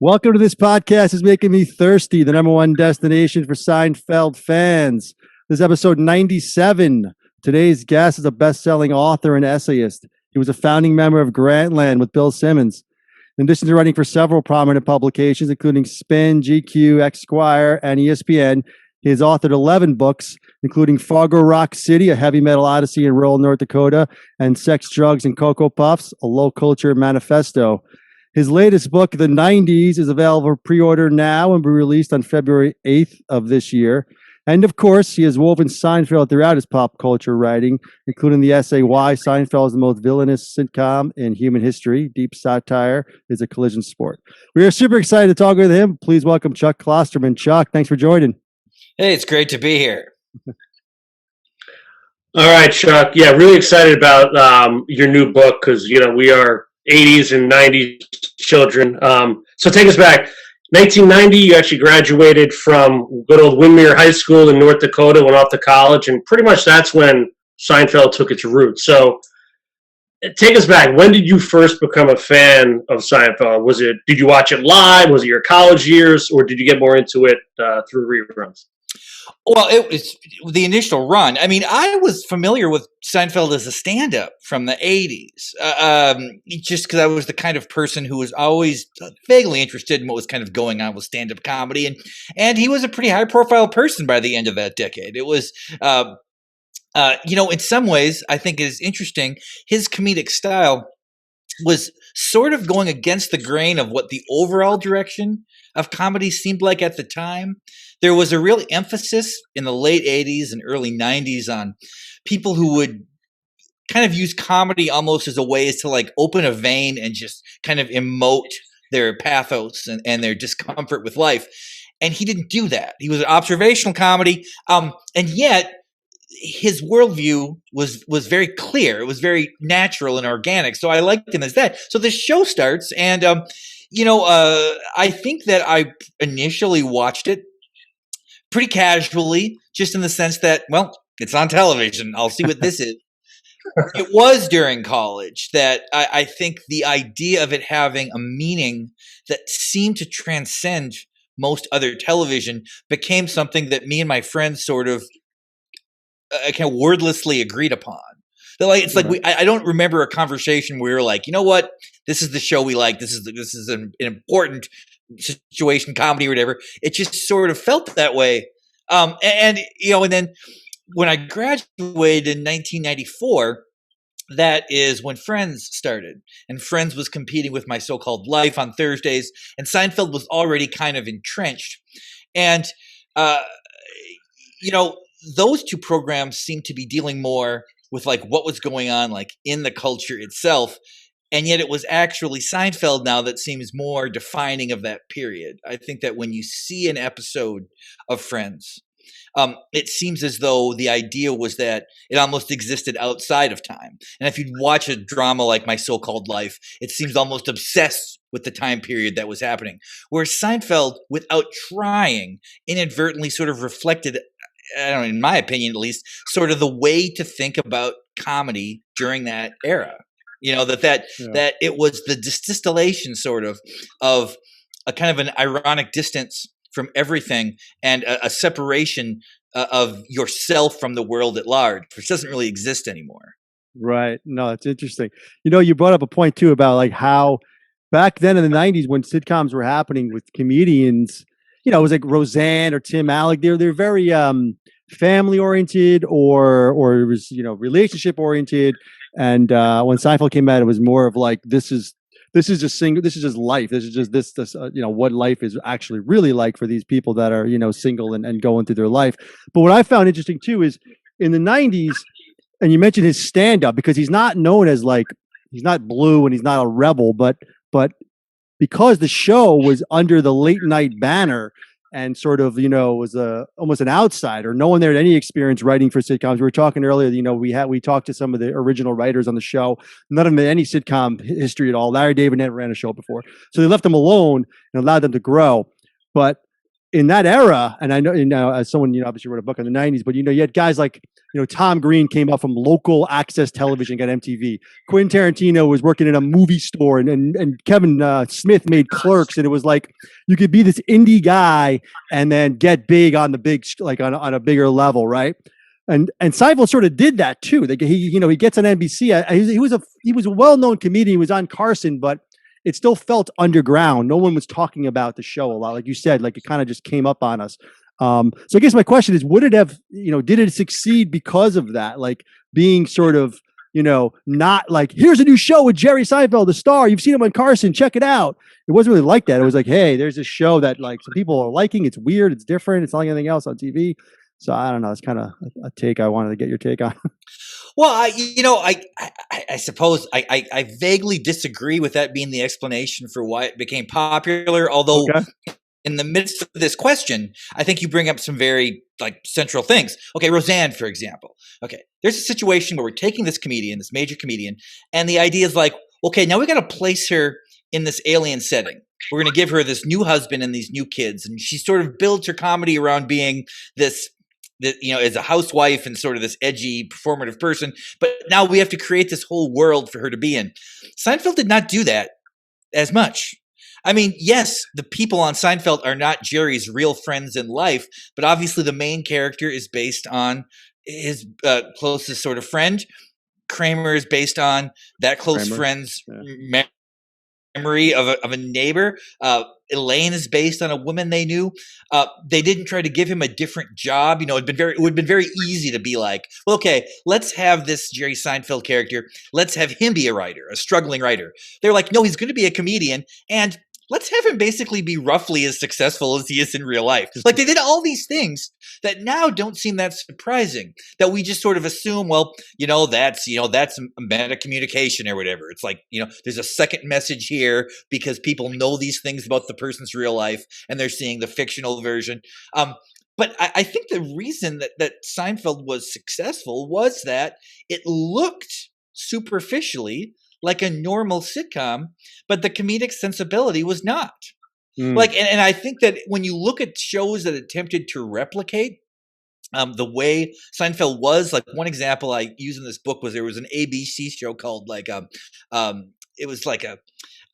Welcome to this podcast is making me thirsty, the number one destination for Seinfeld fans. This is episode 97. Today's guest is a best-selling author and essayist. He was a founding member of Grantland with Bill Simmons. In addition to writing for several prominent publications, including Spin, GQ, Esquire, and ESPN, he has authored 11 books, including Fargo Rock City, a Heavy Metal Odyssey in Rural North Dakota, and Sex, Drugs, and Cocoa Puffs, a Low Culture Manifesto. His latest book, The 90s, is available for pre-order now and will be released on February 8th of this year. And of course, he has woven Seinfeld throughout his pop culture writing, including the essay, Why Seinfeld is the Most Villainous Sitcom in Human History. Deep satire is a collision sport. We are super excited to talk with him. Please welcome Chuck Klosterman. Chuck, thanks for joining. Hey, it's great to be here. All right, Chuck. Yeah, really excited about your new book because, we are 80s and 90s children. So take us back. 1990, you actually graduated from good old Windermere High School in North Dakota, went off to college, and pretty much that's when Seinfeld took its roots. So take us back. When did you first become a fan of Seinfeld? Did you watch it live? Was it your college years, or did you get more into it through reruns? Well, it was the initial run. I mean, I was familiar with Seinfeld as a stand-up from the 80s, just because I was the kind of person who was always vaguely interested in what was kind of going on with stand-up comedy. And he was a pretty high-profile person by the end of that decade. It was, in some ways, I think it is interesting. His comedic style was sort of going against the grain of what the overall direction of comedy seemed like at the time. There was a real emphasis in the late 80s and early 90s on people who would kind of use comedy almost as a way to like open a vein and just kind of emote their pathos and their discomfort with life. And he didn't do that. He was an observational comedy. And yet his worldview was very clear. It was very natural and organic. So I liked him as that. So the show starts and, I think that I initially watched it pretty casually, just in the sense that, well, it's on television. I'll see what this is. It was during college that I think the idea of it having a meaning that seemed to transcend most other television became something that me and my friends sort of kind of wordlessly agreed upon. I don't remember a conversation where we were like, you know what, this is the show we like. This is an important situation, comedy or whatever. It just sort of felt that way. And then when I graduated in 1994, that is when Friends started, and Friends was competing with My So-Called Life on Thursdays, and Seinfeld was already kind of entrenched. And, those two programs seemed to be dealing more with like what was going on like in the culture itself. And yet it was actually Seinfeld now that seems more defining of that period. I think that when you see an episode of Friends, it seems as though the idea was that it almost existed outside of time. And if you'd watch a drama like My So-Called Life, it seems almost obsessed with the time period that was happening. Whereas Seinfeld, without trying, inadvertently sort of reflected, I don't know, in my opinion at least, sort of the way to think about comedy during that era. That it was the distillation sort of a kind of an ironic distance from everything and a separation of yourself from the world at large, which doesn't really exist anymore. Right. No, it's interesting. You brought up a point too about like how back then in the 90s when sitcoms were happening with comedians, it was like Roseanne or Tim Alec. They're very family oriented or it was relationship oriented. And when Seinfeld came out, it was more of like this is just life. This is just what life is actually really like for these people that are single and going through their life. But what I found interesting too is in the 90s, and you mentioned his stand up because he's not known as like he's not blue and he's not a rebel, but because the show was under the late night banner and sort of, was almost an outsider. No one there had any experience writing for sitcoms. We were talking earlier, we talked to some of the original writers on the show. None of them had any sitcom history at all. Larry David never ran a show before. So they left them alone and allowed them to grow. But in that era, and I know, as someone, obviously wrote a book in the 90s, but, you had guys like, Tom Green came up from local access television, got MTV. Quentin Tarantino was working in a movie store, and Kevin Smith made Clerks. And it was like, you could be this indie guy and then get big on the big, like on a bigger level. Right. And Seinfeld sort of did that too. Like he gets on NBC. He was a well-known comedian. He was on Carson, but it still felt underground. No one was talking about the show a lot. Like you said, like it kind of just came up on us. So I guess my question is, would it have, did it succeed because of that? Like being sort of, not like, here's a new show with Jerry Seinfeld, the star. You've seen him on Carson. Check it out. It wasn't really like that. It was like, hey, there's this show that like some people are liking. It's weird. It's different. It's not like anything else on TV. So I don't know. It's kind of a take I wanted to get your take on. Well, I suppose I vaguely disagree with that being the explanation for why it became popular. Although in the midst of this question, I think you bring up some very like central things. Okay, Roseanne, for example. Okay, there's a situation where we're taking this comedian, this major comedian, and the idea is like, okay, now we got to place her in this alien setting. We're going to give her this new husband and these new kids, and she sort of builds her comedy around being this, as a housewife and sort of this edgy performative person. But now we have to create this whole world for her to be in. Seinfeld did not do that as much. I mean, yes, the people on Seinfeld are not Jerry's real friends in life, but obviously the main character is based on his closest sort of friend. Kramer is based on that close friend's memory of a neighbor. Elaine is based on a woman they knew. They didn't try to give him a different job. It would have been very easy to be like, well, okay, let's have this Jerry Seinfeld character. Let's have him be a writer, a struggling writer. They're like, no, he's going to be a comedian, and let's have him basically be roughly as successful as he is in real life. Like they did all these things that now don't seem that surprising, that we just sort of assume, well, that's meta communication or whatever. It's like, there's a second message here because people know these things about the person's real life and they're seeing the fictional version. But I think the reason that Seinfeld was successful was that it looked superficially like a normal sitcom, but the comedic sensibility was not. Like, and I think that when you look at shows that attempted to replicate the way Seinfeld was, like one example I use in this book was there was an ABC show called like it was like it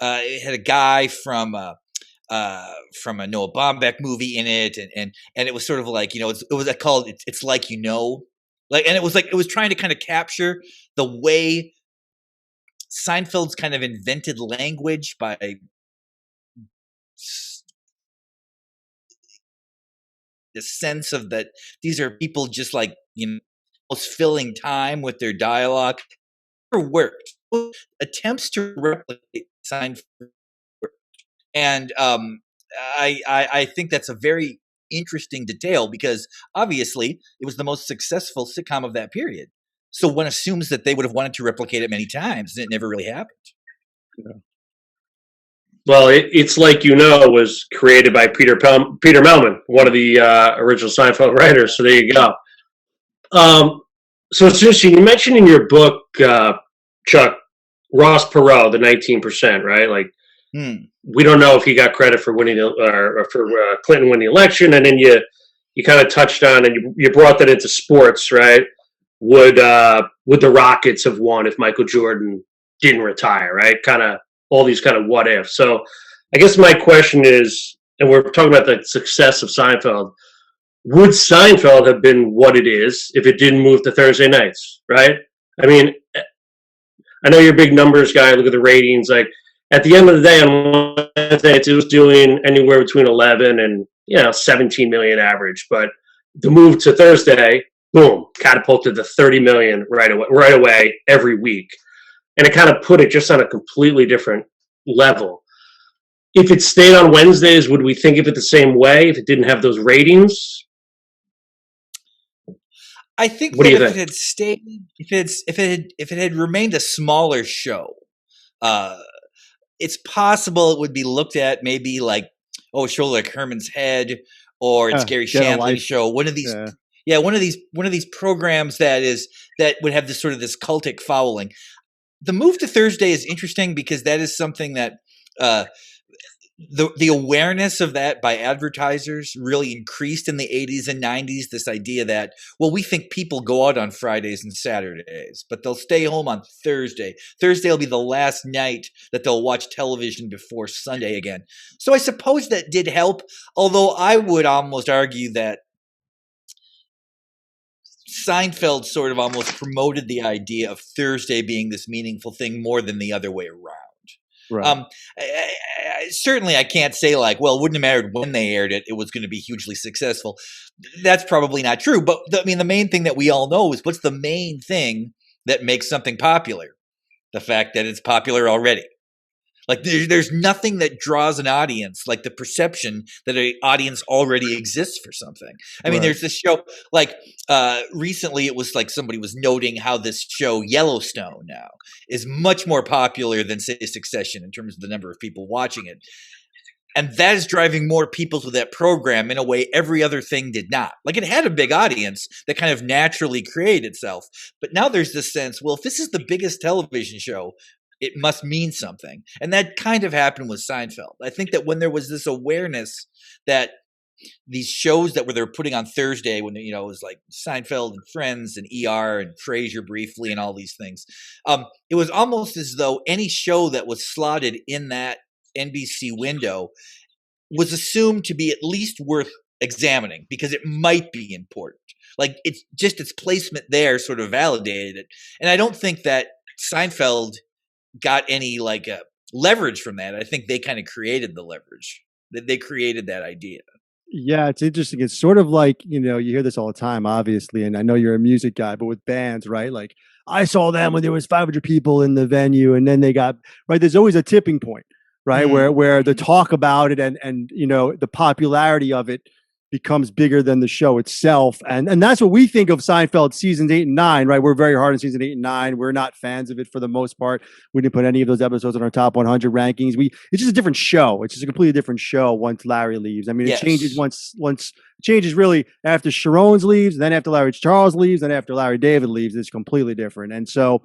had a guy from a Noah Baumbach movie in it, and it was sort of like it was called It's Like like, and it was trying to kind of capture the way Seinfeld's kind of invented language by the sense of that these are people just like, almost filling time with their dialogue. It never worked. Attempts to replicate Seinfeld worked. And I think that's a very interesting detail because obviously it was the most successful sitcom of that period. So one assumes that they would have wanted to replicate it many times, and it never really happened. Yeah. Well, It's Like was created by Peter Melman, one of the original Seinfeld writers. So there you go. So it's interesting. You mentioned in your book, Chuck, Ross Perot, the 19%, right? Like, we don't know if he got credit for winning or for Clinton winning the election, and then you kind of touched on and you brought that into sports, right? Would the Rockets have won if Michael Jordan didn't retire, right? Kind of all these kind of what ifs. So I guess my question is, and we're talking about the success of Seinfeld, would Seinfeld have been what it is if it didn't move to Thursday nights, right? I mean, I know you're a big numbers guy. Look at the ratings. Like at the end of the day, on Wednesday, it was doing anywhere between 11 and 17 million average. But the move to Thursday, boom, catapulted to 30 million right away every week. And it kind of put it just on a completely different level. If it stayed on Wednesdays, would we think of it the same way if it didn't have those ratings? I think that if it had stayed, if it had remained a smaller show, it's possible it would be looked at maybe like, oh, a show like Herman's Head or it's Gary Shandling's show. One of these, one of these programs that would have this sort of this cultic following. The move to Thursday is interesting because that is something that the awareness of that by advertisers really increased in the 80s and 90s. This idea that, well, we think people go out on Fridays and Saturdays, but they'll stay home on Thursday. Thursday will be the last night that they'll watch television before Sunday again. So I suppose that did help, although I would almost argue that Seinfeld sort of almost promoted the idea of Thursday being this meaningful thing more than the other way around. Right. Certainly, I can't say like, well, it wouldn't have mattered when they aired it; it was going to be hugely successful. That's probably not true. But the main thing that we all know is what's the main thing that makes something popular? The fact that it's popular already. Like there's nothing that draws an audience like the perception that an audience already exists for something. I mean, there's this show like recently it was like somebody was noting how this show Yellowstone now is much more popular than say Succession in terms of the number of people watching it. And that is driving more people to that program in a way every other thing did not. Like it had a big audience that kind of naturally created itself. But now there's this sense, well, if this is the biggest television show, it must mean something. And that kind of happened with Seinfeld. I think that when there was this awareness that these shows that they were putting on Thursday when, it was like Seinfeld and Friends and ER and Frasier briefly and all these things, it was almost as though any show that was slotted in that NBC window was assumed to be at least worth examining because it might be important. Like it's just its placement there sort of validated it. And I don't think that Seinfeld got any like leverage from that. I think they kind of created the leverage. They created that idea. Yeah, it's interesting. It's sort of like, you hear this all the time, obviously, and I know you're a music guy, but with bands, right? Like I saw them when there was 500 people in the venue and then they got, right? There's always a tipping point, right? Where the talk about it and the popularity of it becomes bigger than the show itself. And that's what we think of Seinfeld seasons 8 and 9, right? We're very hard on season 8 and 9. We're not fans of it for the most part. We didn't put any of those episodes on our top 100 rankings. It's just a different show. It's just a completely different show once Larry leaves. I mean, it changes once changes really after Sharon's leaves, then after Larry Charles leaves, then after Larry David leaves, it's completely different. And so,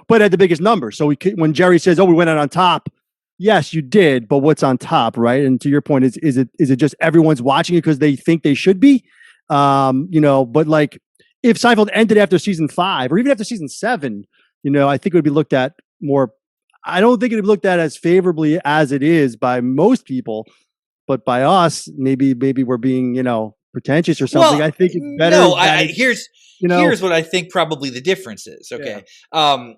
but at the biggest number. So when Jerry says, oh, we went out on top, yes, you did, but what's on top, right? And to your point, is it just everyone's watching it because they think they should be? But like if Seinfeld ended after season 5 or even after season 7, I think it would be looked at more. I don't think it would be looked at as favorably as it is by most people, but by us, maybe we're being, pretentious or something. Well, I think it's better. No, here's what I think probably the difference is. Okay. Yeah.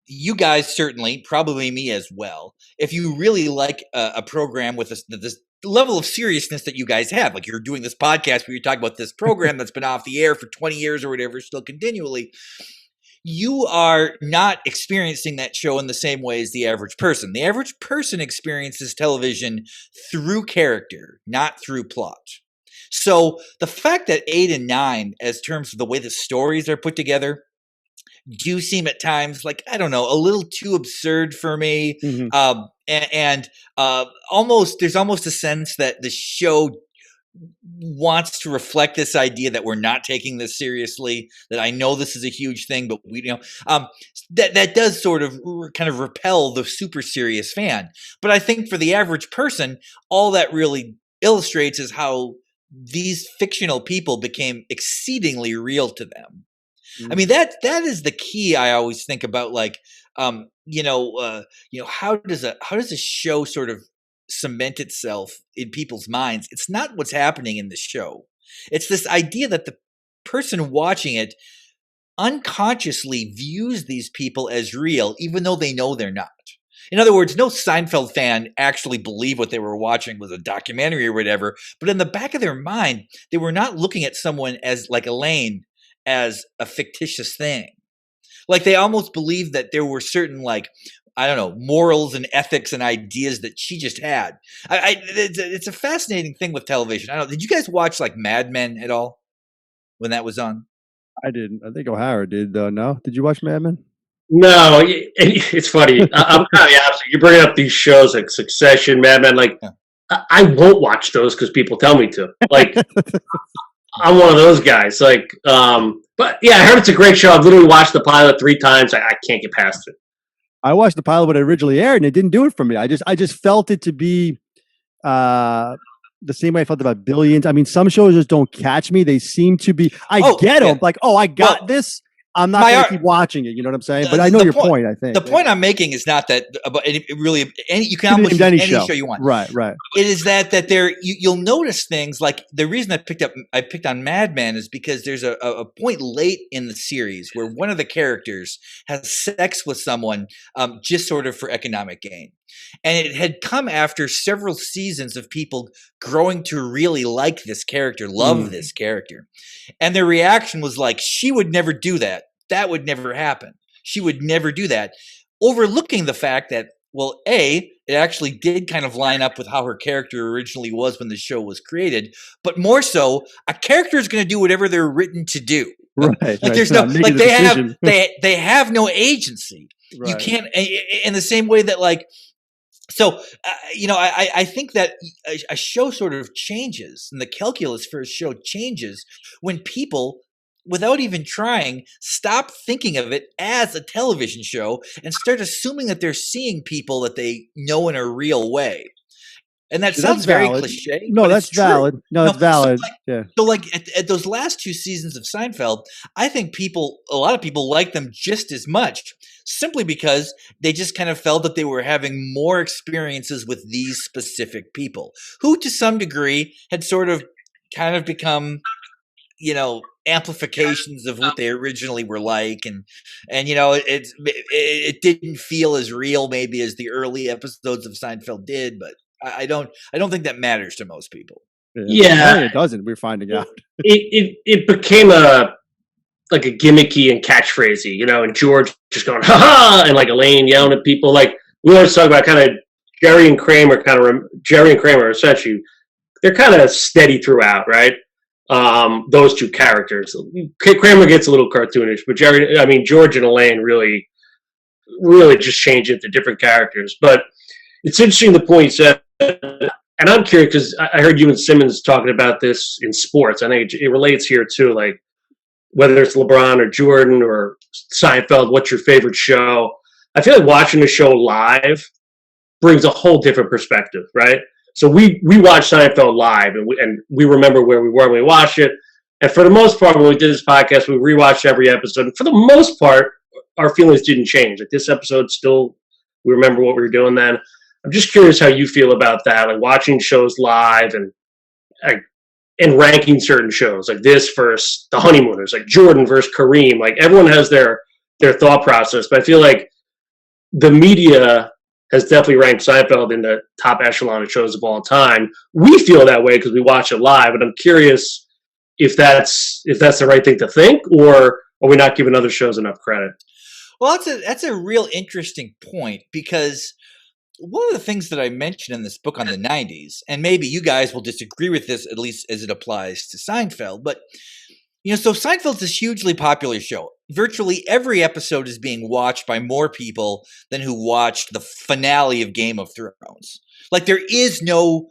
You guys certainly, probably me as well. If you really like a program with this level of seriousness that you guys have, like you're doing this podcast where you're talking about this program that's been off the air for 20 years or whatever, still continually, you are not experiencing that show in the same way as the average person. The average person experiences television through character, not through plot. So the fact that 8 and 9, as terms of the way the stories are put together, do seem at times like, I don't know, a little too absurd for me. Mm-hmm. And there's almost a sense that the show wants to reflect this idea that we're not taking this seriously, that I know this is a huge thing, but that does sort of kind of repel the super serious fan. But I think for the average person, all that really illustrates is how these fictional people became exceedingly real to them. I mean, that is the key. I always think about, like, how does a show sort of cement itself in people's minds? It's not what's happening in the show. It's this idea that the person watching it unconsciously views these people as real, even though they know they're not. In other words, no Seinfeld fan actually believed what they were watching was a documentary or whatever, but in the back of their mind, they were not looking at someone as like Elaine as a fictitious thing. Like they almost believed that there were certain, like, I don't know, morals and ethics and ideas that she just had. It's a fascinating thing with television. I don't know. Did you guys watch like Mad Men at all when that was on? I didn't. I think O'Hara did, though. No? Did you watch Mad Men? No. It's funny. I'm kind of the opposite. You're bringing up these shows like Succession, Mad Men. Like, I won't watch those because people tell me to. Like, I'm one of those guys. Like, but yeah, I heard it's a great show. I've literally watched the pilot 3 times. I can't get past it. I watched the pilot when it originally aired, and it didn't do it for me. I just felt it to be the same way I felt about Billions. I mean, some shows just don't catch me. They seem to be. I get them. Like, I got this. I'm not going to keep watching it. You know what I'm saying? But I know your point. I think the point I'm making is not that really you can almost use any show you want. Right. It is that there you'll notice things like the reason I picked on Mad Men is because there's a point late in the series where one of the characters has sex with someone just sort of for economic gain. And it had come after several seasons of people growing to really like this character, love this character. And their reaction was like, she would never do that. That would never happen. She would never do that. Overlooking the fact that, well, it actually did kind of line up with how her character originally was when the show was created. But more so, a character is going to do whatever they're written to do. Right. Like there's no, like they have no agency. Right. You can't, in the same way that like, so, I think that a show sort of changes, and the calculus for a show changes when people, without even trying, stop thinking of it as a television show and start assuming that they're seeing people that they know in a real way. And that sounds very cliche. No, that's valid. No, it's valid. So like at those last two seasons of Seinfeld, I think a lot of people like them just as much, simply because they just kind of felt that they were having more experiences with these specific people who to some degree had sort of kind of become, amplifications of what they originally were like. And it didn't feel as real maybe as the early episodes of Seinfeld did, but I don't think that matters to most people. Yeah, it doesn't. We're finding out. It became a gimmicky and catchphrasey, and George just going ha ha, and like Elaine yelling at people. Like we always talk about, kind of Jerry and Kramer essentially, they're kind of steady throughout, right? Those two characters. Kramer gets a little cartoonish, but George and Elaine really just change into different characters. But it's interesting the point you said. And I'm curious because I heard you and Simmons talking about this in sports. I think it relates here too, like whether it's LeBron or Jordan or Seinfeld, what's your favorite show? I feel like watching the show live brings a whole different perspective, right? So we watched Seinfeld live and we remember where we were when we watched it. And for the most part, when we did this podcast, we rewatched every episode. And for the most part, our feelings didn't change. Like this episode still, we remember what we were doing then. I'm just curious how you feel about that, like watching shows live and ranking certain shows, like this versus The Honeymooners, like Jordan versus Kareem. Like everyone has their thought process, but I feel like the media has definitely ranked Seinfeld in the top echelon of shows of all time. We feel that way because we watch it live, but I'm curious if that's the right thing to think, or are we not giving other shows enough credit? Well, that's a real interesting point, because one of the things that I mentioned in this book on the 90s, and maybe you guys will disagree with this, at least as it applies to Seinfeld, but, so Seinfeld's this hugely popular show. Virtually every episode is being watched by more people than who watched the finale of Game of Thrones. Like, there is no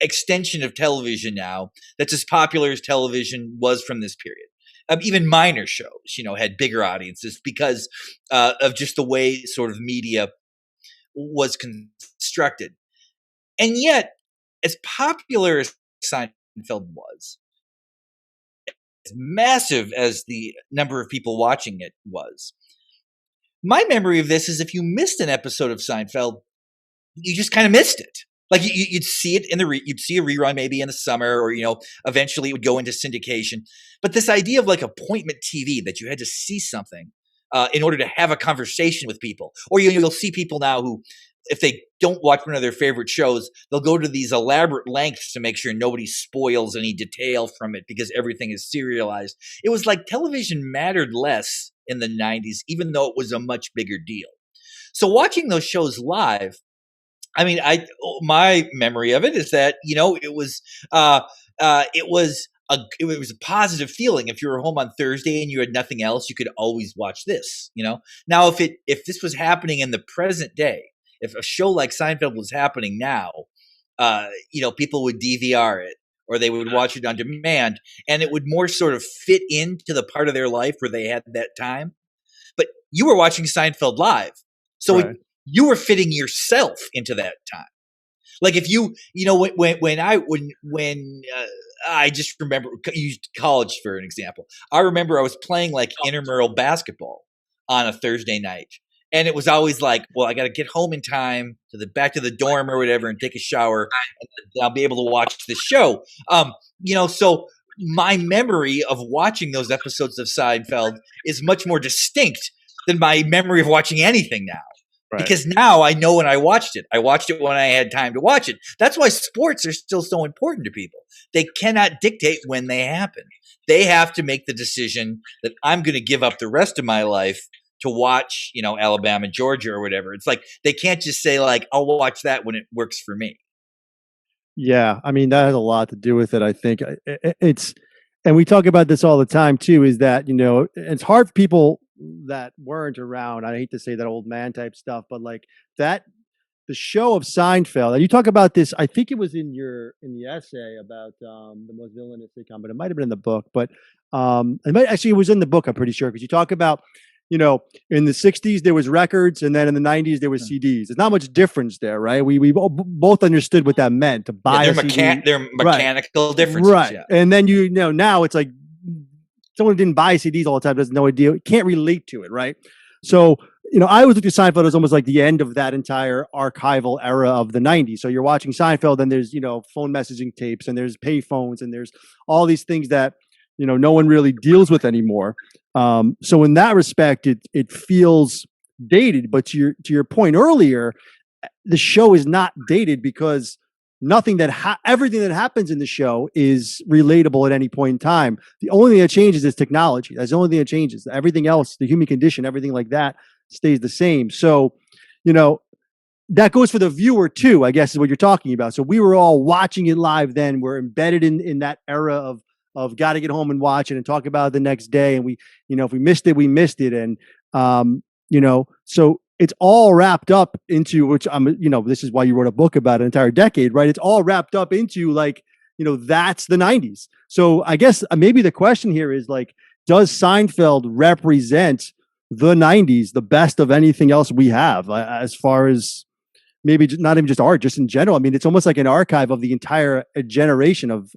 extension of television now that's as popular as television was from this period. Even minor shows, had bigger audiences because of just the way sort of media was constructed. And yet, as popular as Seinfeld was, as massive as the number of people watching it was, my memory of this is if you missed an episode of Seinfeld, you just kind of missed it. Like you'd see it you'd see a rerun maybe in the summer, or eventually it would go into syndication. But this idea of like appointment TV, that you had to see something in order to have a conversation with people. Or you'll see people now who, if they don't watch one of their favorite shows, they'll go to these elaborate lengths to make sure nobody spoils any detail from it because everything is serialized. It was like television mattered less in the 90s, even though it was a much bigger deal. So watching those shows live, my memory of it is that, it was a positive feeling. If you were home on Thursday and you had nothing else, you could always watch this, Now, if this was happening in the present day, if a show like Seinfeld was happening now, people would DVR it, or they would watch it on demand, and it would more sort of fit into the part of their life where they had that time. But you were watching Seinfeld live, so you were fitting yourself into that time. Like if when I just remember used college for an example. I remember I was playing like intramural basketball on a Thursday night. And it was always like, well, I got to get home in time back to the dorm or whatever and take a shower and I'll be able to watch the show. So my memory of watching those episodes of Seinfeld is much more distinct than my memory of watching anything now. Right. Because now I know when I watched it. I watched it when I had time to watch it. That's why sports are still so important to people. They cannot dictate when they happen. They have to make the decision that I'm going to give up the rest of my life to watch, Alabama, Georgia or whatever. It's like they can't just say like, I'll watch that when it works for me. Yeah, I mean, that has a lot to do with it. I think and we talk about this all the time too, is that, it's hard for people that weren't around. I hate to say that old man type stuff, but like the show of Seinfeld, and you talk about this, I think it was in the essay about the most villainous sitcom, but it might have been in the book, but it was in the book, I'm pretty sure, because you talk about, in the 60s there was records, and then in the 90s there was CDs. There's not much difference there, right? We both understood what that meant to buy a CD. They're mechanical differences, right? Yeah. And then now it's like someone who didn't buy CDs all the time doesn't know a deal, can't relate to it, right? So I always look at Seinfeld as almost like the end of that entire archival era of the 90s. So you're watching Seinfeld, and there's phone messaging tapes, and there's pay phones, and there's all these things that no one really deals with anymore. So in that respect, it feels dated. But to your point earlier, the show is not dated because everything that happens in the show is relatable at any point in time. The only thing that changes is technology. That's the only thing that changes. Everything else, the human condition, everything like that stays the same. So, that goes for the viewer too, I guess is what you're talking about. So we were all watching it live then. We're embedded in that era of got to get home and watch it and talk about it the next day. And we, if we missed it, we missed it. And, so it's all wrapped up into, which this is why you wrote a book about an entire decade, right? It's all wrapped up into like, that's the 90s. So I guess maybe the question here is like, does Seinfeld represent the 90s, the best of anything else we have, as far as maybe not even just art, just in general? I mean, it's almost like an archive of the entire generation of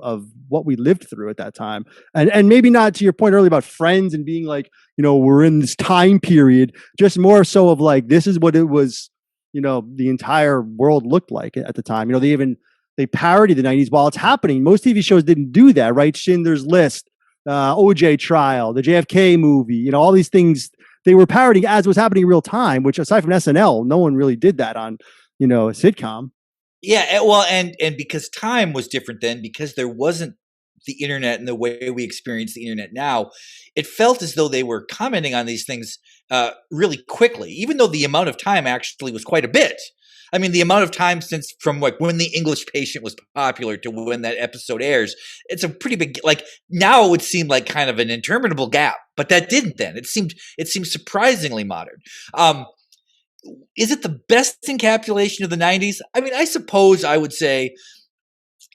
what we lived through at that time. And maybe not to your point earlier about Friends and being like, we're in this time period, just more so of like, this is what it was, the entire world looked like at the time. They parody the 90s while it's happening. Most TV shows didn't do that, right? Schindler's List, OJ Trial, the JFK movie, all these things they were parodying as was happening in real time, which aside from SNL, no one really did that on, a sitcom. Yeah, well, and because time was different then, because there wasn't the internet and the way we experience the internet now, it felt as though they were commenting on these things really quickly, even though the amount of time actually was quite a bit. I mean, the amount of time from like when The English Patient was popular to when that episode airs, it's a pretty big, like now it would seem like kind of an interminable gap, but that didn't then. It seemed surprisingly modern. Is it the best encapsulation of the 90s? I mean, I suppose I would say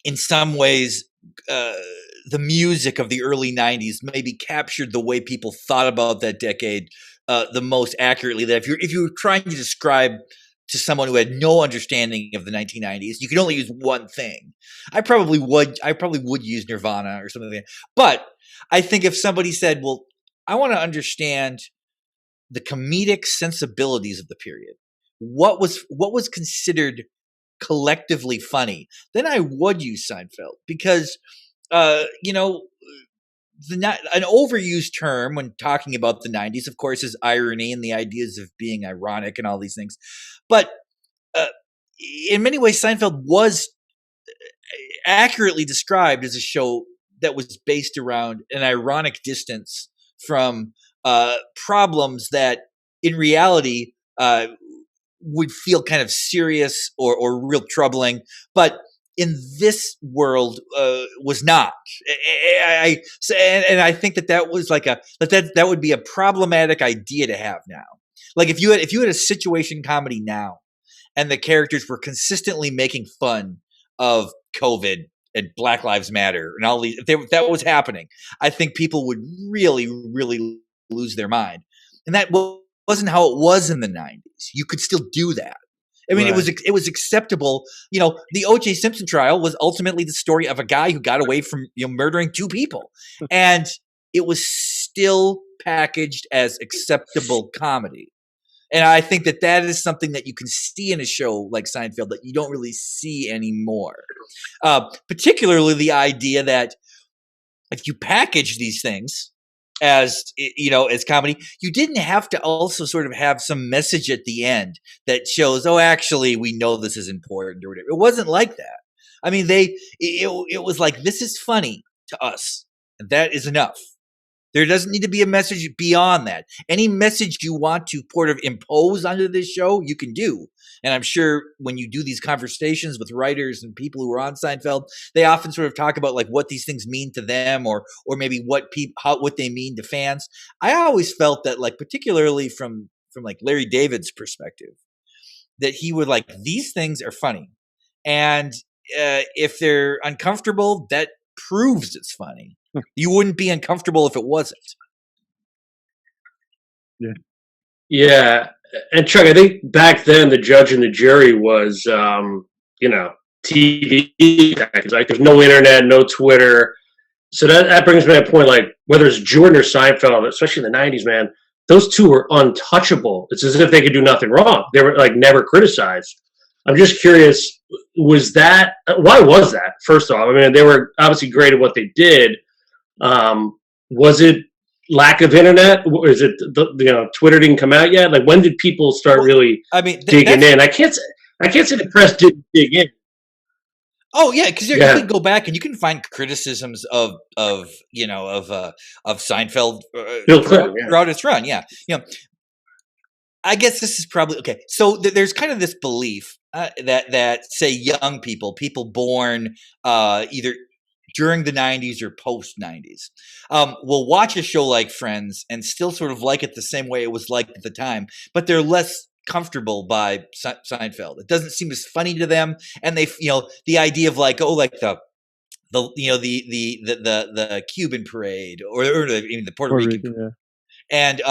in some ways the music of the early 90s maybe captured the way people thought about that decade the most accurately. That if you were trying to describe to someone who had no understanding of the 1990s, you could only use one thing. I probably would use Nirvana or something like that. But I think if somebody said, well, I want to understand the comedic sensibilities of the period, what was considered collectively funny, then I would use Seinfeld because, an overused term when talking about the 90s, of course, is irony and the ideas of being ironic and all these things. But in many ways, Seinfeld was accurately described as a show that was based around an ironic distance from problems that in reality would feel kind of serious or real troubling, but in this world was not. And I think that was like that would be a problematic idea to have now. Like if you had a situation comedy now, and the characters were consistently making fun of COVID and Black Lives Matter and all these, if that was happening, I think people would really, really lose their mind. And that wasn't how it was in the 90s. You could still do that. I mean, Right. it was acceptable. You know, the O.J. Simpson trial was ultimately the story of a guy who got away from murdering 2 people, and it was still packaged as acceptable comedy. And I think that is something that you can see in a show like Seinfeld that you don't really see anymore. Particularly the idea that if you package these things as as comedy, you didn't have to also sort of have some message at the end that shows, oh, actually, we know this is important or whatever. It wasn't like that. I mean, it was like, this is funny to us, and that is enough. There doesn't need to be a message beyond that. Any message you want to sort of impose onto this show, you can do. And I'm sure when you do these conversations with writers and people who are on Seinfeld, they often sort of talk about like what these things mean to them, or maybe what they mean to fans. I always felt that, like, particularly from like Larry David's perspective, that he would like, these things are funny, and if they're uncomfortable, that proves it's funny. You wouldn't be uncomfortable if it wasn't. Yeah. And Chuck, I think back then the judge and the jury was, TV. Like, there's no internet, no Twitter. So that brings me to a point, like, whether it's Jordan or Seinfeld, especially in the 90s, man, those two were untouchable. It's as if they could do nothing wrong. They were, like, never criticized. I'm just curious, why was that, first off? I mean, they were obviously great at what they did. Was it lack of internet? Is it Twitter didn't come out yet? Like, when did people start really digging in? I can't say the press didn't dig in. Oh yeah, because you can go back and you can find criticisms of Seinfeld throughout its run. Yeah, I guess this is probably okay. So there's kind of this belief that say young people born either during the 90s or post 90s will watch a show like Friends and still sort of like it the same way it was liked at the time, but they're less comfortable by Seinfeld. It doesn't seem as funny to them, and they the idea of like, oh, like the Cuban parade or even the Puerto Rican parade. Yeah. And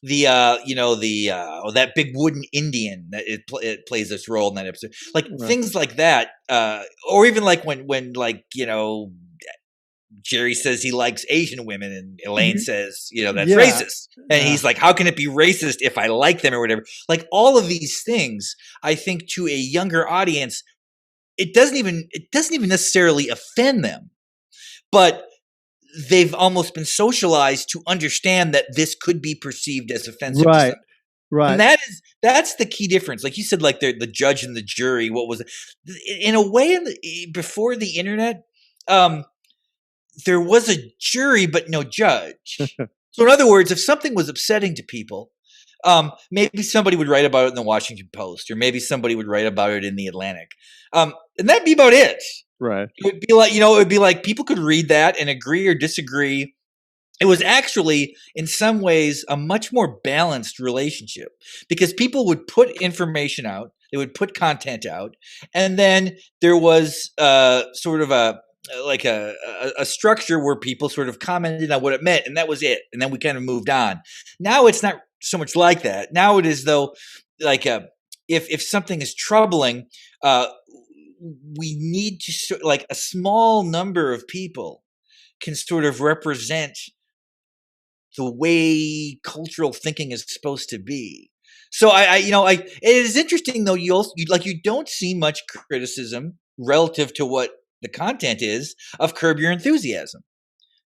that big wooden Indian that it plays this role in that episode, like things like that, or even like when like Jerry says he likes Asian women and Elaine says that's racist, and he's like, how can it be racist if I like them or whatever? Like, all of these things, I think to a younger audience, it doesn't even necessarily offend them, but they've almost been socialized to understand that this could be perceived as offensive. Right. And that's the key difference. Like you said, like the judge and the jury, what was it? In a way, before the internet, there was a jury, but no judge. So in other words, if something was upsetting to people, maybe somebody would write about it in the Washington Post, or maybe somebody would write about it in the Atlantic. And that'd be about it. Right. It would be like people could read that and agree or disagree. It was actually, in some ways, a much more balanced relationship, because people would put information out, they would put content out, and then there was sort of a structure where people sort of commented on what it meant, and that was it. And then we kind of moved on. Now it's not so much like that. Now it is, though, like if something is troubling, we need to, like, a small number of people can sort of represent the way cultural thinking is supposed to be. So it is interesting, though. You don't see much criticism relative to what the content is of Curb Your Enthusiasm.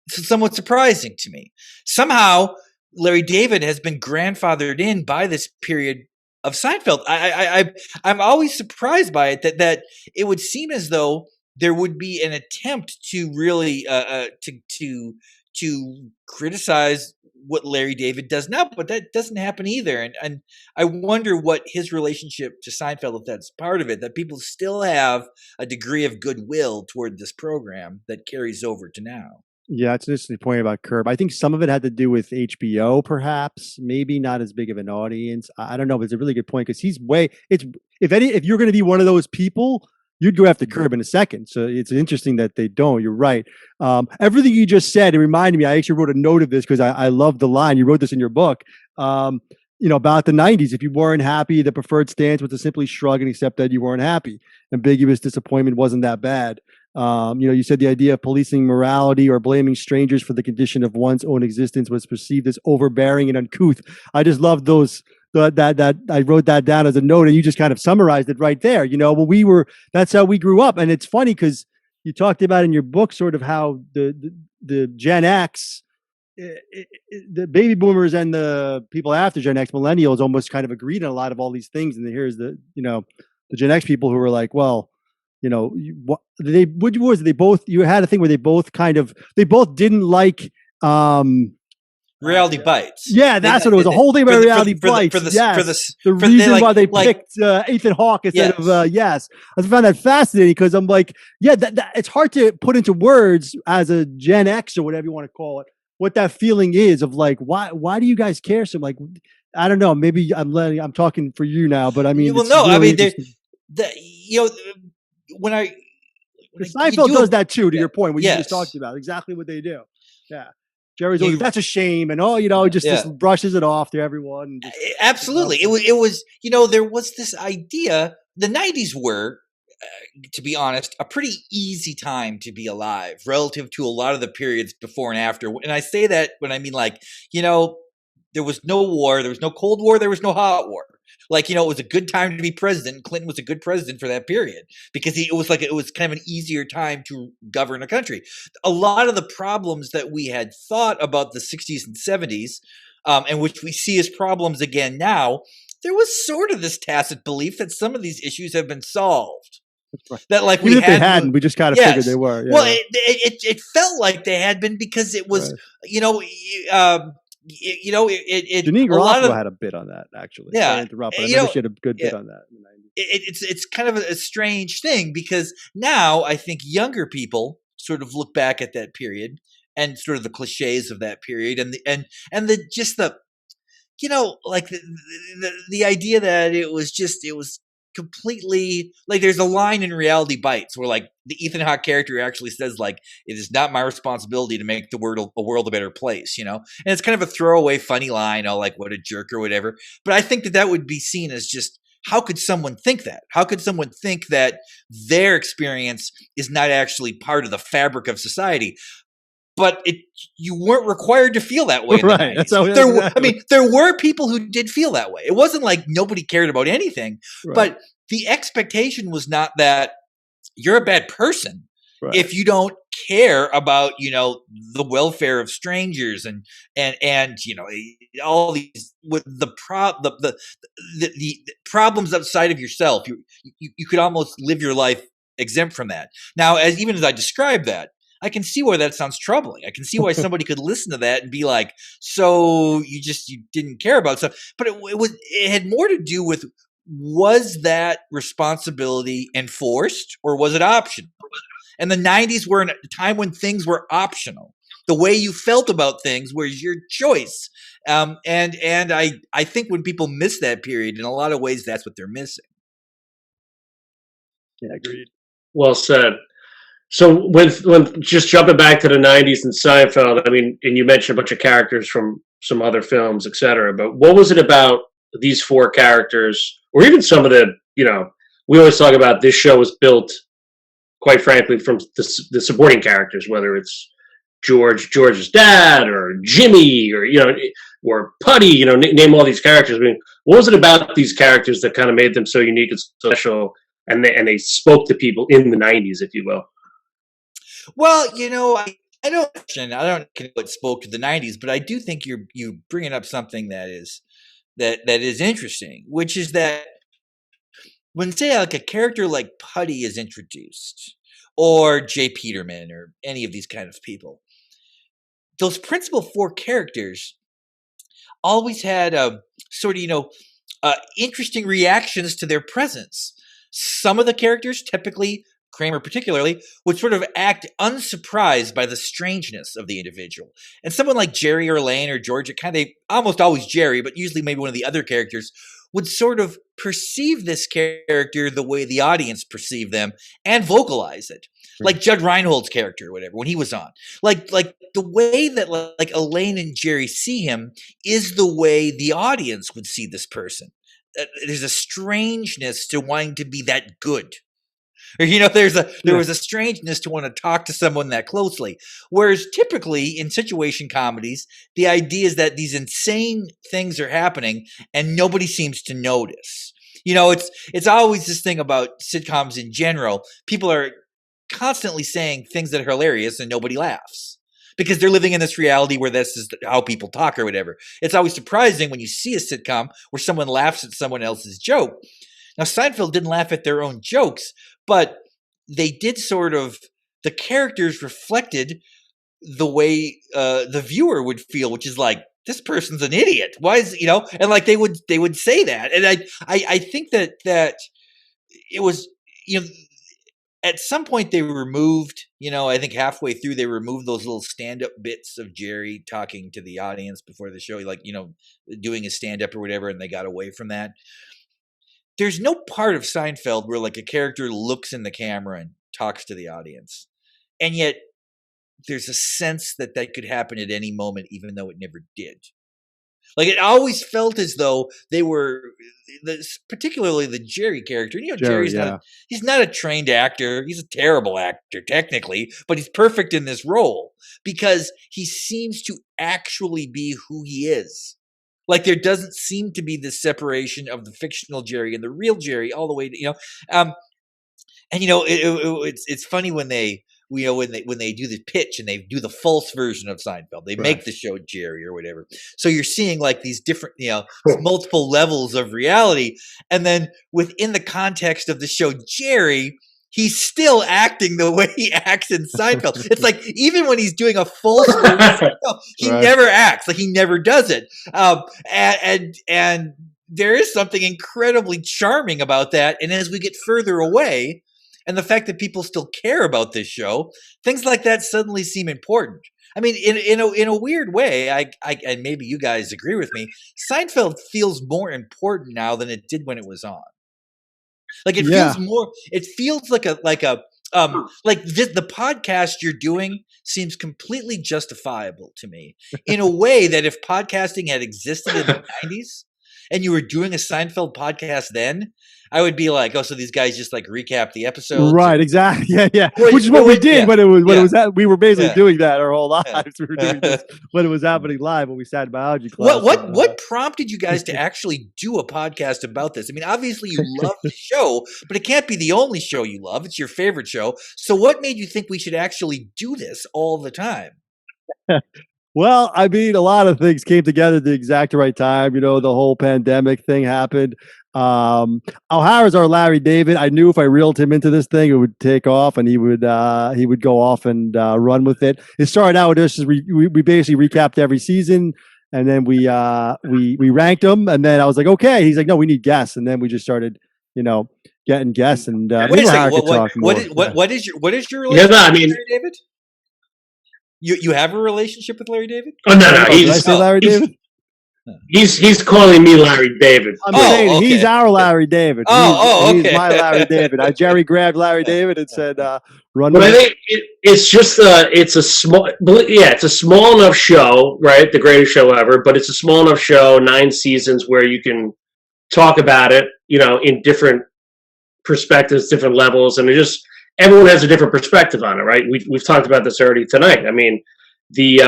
It's somewhat surprising to me. Somehow, Larry David has been grandfathered in by this period of Seinfeld. I'm always surprised by it that it would seem as though there would be an attempt to really to criticize what Larry David does now, but that doesn't happen either. And I wonder what his relationship to Seinfeld, if that's part of it, that people still have a degree of goodwill toward this program that carries over to now. Yeah, it's an interesting point about Curb. I think some of it had to do with HBO, perhaps. Maybe not as big of an audience. I don't know, but it's a really good point, because if you're going to be one of those people, you'd go after Curb in a second. So it's interesting that they don't. You're right. Everything you just said, it reminded me. I actually wrote a note of this because I love the line. You wrote this in your book. about the 90s. If you weren't happy, the preferred stance was to simply shrug and accept that you weren't happy. Ambiguous disappointment wasn't that bad. You said the idea of policing morality or blaming strangers for the condition of one's own existence was perceived as overbearing and uncouth. I just love those. That I wrote that down as a note, and you just kind of summarized it right there. That's how we grew up, and it's funny because you talked about in your book sort of how the Gen X, the baby boomers and the people after Gen X, millennials, almost kind of agreed on a lot of all these things, and here's the Gen X people who were like, well, what was it? They both, you had a thing where they both didn't like Reality Bites. Yeah, that's what it was. A whole thing about Reality Bites. The reason why they picked Ethan Hawke instead of Yes. I found that fascinating because I'm like, it's hard to put into words as a Gen X or whatever you want to call it, what that feeling is of like, why do you guys care so? Like, I don't know. Maybe I'm talking for you now, but I mean, well, no, really when Seinfeld does that too. To your point, what you just talked about, exactly what they do. Yeah. Jerry's always, that's a shame, and just brushes it off to everyone. Absolutely, it was there was this idea. The 90s were, to be honest, a pretty easy time to be alive relative to a lot of the periods before and after. And I say that when I mean there was no war, there was no Cold War, there was no hot war. It was a good time to be president. Clinton was a good president for that period because it was kind of an easier time to govern a country. A lot of the problems that we had thought about the 60s and 70s, and which we see as problems again now, there was sort of this tacit belief that some of these issues have been solved. Right. That even if they hadn't, we just kind of figured they were. Yeah. Well, it felt like they had been because it was, Janine Garofalo had a bit on that, actually. Yeah, sorry to interrupt, but I remember she had a good bit on that in the 90s. It's kind of a strange thing because now I think younger people sort of look back at that period and sort of the cliches of that period and the idea that it was completely there's a line in Reality Bites where the Ethan Hawke character actually says it is not my responsibility to make the world a better place, and it's kind of a throwaway funny line, what a jerk or whatever. But I think that would be seen as just, how could someone think that? How could someone think that their experience is not actually part of the fabric of society? But you weren't required to feel that way. Right. There were people who did feel that way. It wasn't like nobody cared about anything, but the expectation was not that you're a bad person if you don't care about, the welfare of strangers and all these with the problems outside of yourself. You could almost live your life exempt from that. Now, as I describe that, I can see why that sounds troubling. I can see why somebody could listen to that and be like, so you didn't care about stuff. But it had more to do with, was that responsibility enforced or was it optional? And the 90s were a time when things were optional. The way you felt about things was your choice. And I think when people miss that period, in a lot of ways, that's what they're missing. Yeah, agreed. Well said. So when just jumping back to the 90s and Seinfeld, I mean, and you mentioned a bunch of characters from some other films, et cetera, but what was it about these four characters, or even some of the, we always talk about this show was built, quite frankly, from the supporting characters, whether it's George's dad, or Jimmy, or Putty, name all these characters. I mean, what was it about these characters that kind of made them so unique and special, and they spoke to people in the 90s, if you will? Well, I don't know what spoke to the 90s, but I do think you're bringing up something that is interesting, which is that when, say, a character like Putty is introduced, or Jay Peterman, or any of these kind of people, those principal four characters always had a sort of interesting reactions to their presence. Some of the characters, typically Kramer particularly, would sort of act unsurprised by the strangeness of the individual. And someone like Jerry or Lane or George, almost always Jerry, but usually maybe one of the other characters, would sort of perceive this character the way the audience perceived them and vocalize it. Like Judd Reinhold's character or whatever, when he was on. Like the way that like Elaine and Jerry see him is the way the audience would see this person. There's a strangeness to wanting to be that good. Or, there was a strangeness to want to talk to someone that closely. Whereas typically in situation comedies, the idea is that these insane things are happening and nobody seems to notice. It's always this thing about sitcoms in general. People are constantly saying things that are hilarious and nobody laughs because they're living in this reality where this is how people talk or whatever. It's always surprising when you see a sitcom where someone laughs at someone else's joke. Now, Seinfeld didn't laugh at their own jokes, but they did the characters reflected the way the viewer would feel, which is like, this person's an idiot. Why is, and like they would say that. And I think that it was, at some point they removed, I think halfway through they removed those little stand-up bits of Jerry talking to the audience before the show, like, doing a stand-up or whatever, and they got away from that. There's no part of Seinfeld where like a character looks in the camera and talks to the audience. And yet there's a sense that could happen at any moment, even though it never did. Like it always felt as though they were, particularly the Jerry character. Jerry's he's not a trained actor. He's a terrible actor technically, but he's perfect in this role because he seems to actually be who he is. Like there doesn't seem to be this separation of the fictional Jerry and the real Jerry all the way to, it's funny when they do the pitch and they do the false version of Seinfeld, they make the show Jerry or whatever. So you're seeing like these different, multiple levels of reality. And then within the context of the show Jerry, he's still acting the way he acts in Seinfeld. It's like, even when he's doing a false version, he never acts, like he never does it. And there is something incredibly charming about that. And as we get further away, and the fact that people still care about this show, things like that suddenly seem important. I mean, in a weird way, I and maybe you guys agree with me, Seinfeld feels more important now than it did when it was on. Like it feels more. It feels like the podcast you're doing seems completely justifiable to me in a way that if podcasting had existed in the 90s and you were doing a Seinfeld podcast then, I would be like, oh, so these guys just like recap the episodes, right? Exactly, yeah. Which is what we did when it was we were basically doing that our whole lives. We were doing this when it was happening live when we sat in biology class. What prompted you guys to actually do a podcast about this? I mean, obviously you love the show, but it can't be the only show you love. It's your favorite show. So what made you think we should actually do this all the time? Well, I mean, a lot of things came together at the exact right time. The whole pandemic thing happened. O'Hara's our Larry David. I knew if I reeled him into this thing, it would take off, and he would go off and run with it. It started out with us. We basically recapped every season, and then we ranked them, and then I was like, okay. He's like, no, we need guests, and then we just started, getting guests, and what is your relationship with Larry David? You have a relationship with Larry David? Oh no, did I say Larry David? He's calling me Larry David. I'm saying he's our Larry David. Okay. He's my Larry David. Jerry grabbed Larry David and said, "Run." But I think it's a small enough show, right? The greatest show ever, but it's a small enough show, 9 seasons, where you can talk about it, in different perspectives, different levels, and everyone has a different perspective on it, right? We've talked about this already tonight. I mean, the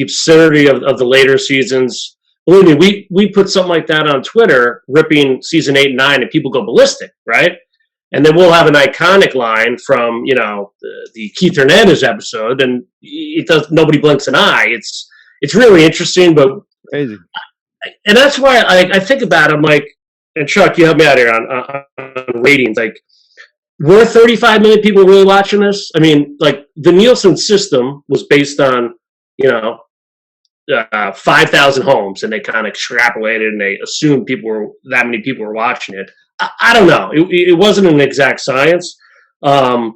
absurdity of the later seasons. Believe me, we put something like that on Twitter, ripping season 8 and 9, and people go ballistic, right? And then we'll have an iconic line from the Keith Hernandez episode, and nobody blinks an eye. It's really interesting, but crazy. And that's why I think about it. I'm like, and Chuck, you help me out here on ratings. Like, were 35 million people really watching this? I mean, like the Nielsen system was based on 5,000 homes, and they kind of extrapolated and they assumed that many people were watching it. I don't know. It wasn't an exact science, but